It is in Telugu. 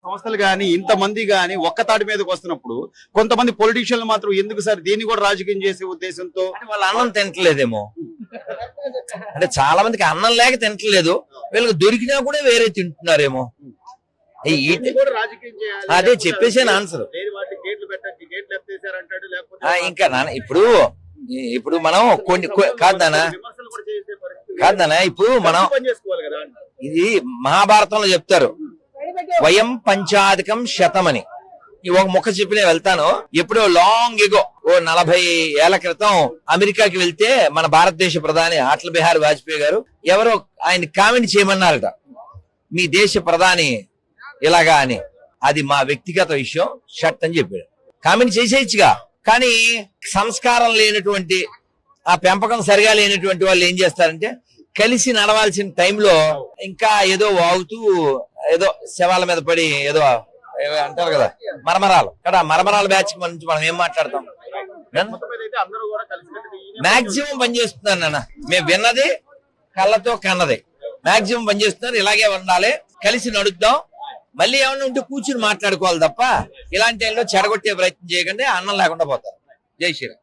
సంస్థలు గాని ఇంతమంది గాని ఒక్క తాటి మీదకి వస్తున్నప్పుడు కొంతమంది పొలిటీషియన్లు మాత్రం ఎందుకు సార్ దీన్ని కూడా రాజకీయం చేసే ఉద్దేశంతో వాళ్ళ అన్నం తింటలేదేమో, అంటే చాలా మందికి అన్నం లేక తింటలేదు, వీళ్ళకి దొరికినా కూడా వేరే తింటున్నారేమో. అదే చెప్పేసాను ఆన్సర్. ఇంకా ఇప్పుడు మనం కొన్ని కాదనా ఇప్పుడు మనం ఇది మహాభారతంలో చెప్తారు, వయం పంచాధికం శతమని. ఒక ముఖ చెప్పి నేను వెళ్తాను. ఎప్పుడో లాంగ్ ఎగో 40 ఏళ్ల క్రితం అమెరికాకి వెళ్తే మన భారతదేశ ప్రధాని అటల్ బిహారీ వాజ్పేయి గారు ఎవరో ఆయన కామెంట్ చేయమన్నారట, మీ దేశ ప్రధాని ఇలాగా అని. అది మా వ్యక్తిగత విషయం, షట్ అని చెప్పాడు. కామెంట్ చేసేయచ్చుగా, కానీ సంస్కారం లేనటువంటి ఆ పెంపకం సరిగా లేనటువంటి వాళ్ళు ఏం చేస్తారంటే కలిసి నడవాల్సిన టైంలో ఇంకా ఏదో వాగుతూ ఏదో శవాల మీద పడి ఏదో అంటారు కదా మరమరాలు. కదా మరమరాల బ్యాచ్ నుంచి మనం ఏం మాట్లాడతాం? మాక్సిమం పనిచేస్తున్నారు నాన్న, మేము విన్నది కళ్ళతో కన్నది మాక్సిమం పనిచేస్తున్నారు. ఇలాగే ఉండాలి, కలిసి నడుద్దాం. మళ్ళీ ఏమన్నా ఉంటే కూర్చుని మాట్లాడుకోవాలి తప్ప ఇలాంటి టైంలో చెడగొట్టే ప్రయత్నం చేయకండి, అన్నం లేకుండా పోతారు. జై శ్రీరామ్.